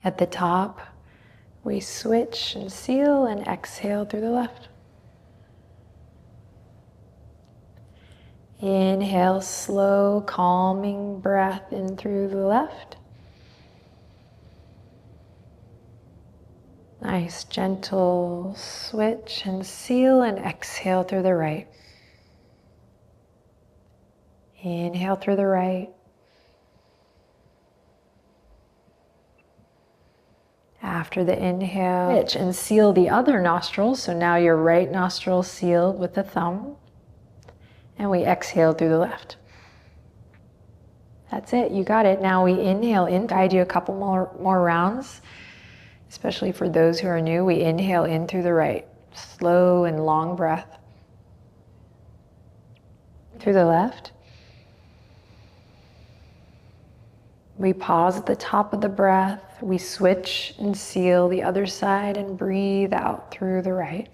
At the top, we switch and seal and exhale through the left. Inhale, slow, calming breath in through the left. Nice, gentle switch and seal and exhale through the right. Inhale through the right. After the inhale, switch and seal the other nostril. So now your right nostril sealed with the thumb. And we exhale through the left. That's it, you got it. Now we inhale in, guide you a couple more rounds, especially for those who are new. We inhale in through the right. Slow and long breath. Through the left. We pause at the top of the breath. We switch and seal the other side and breathe out through the right.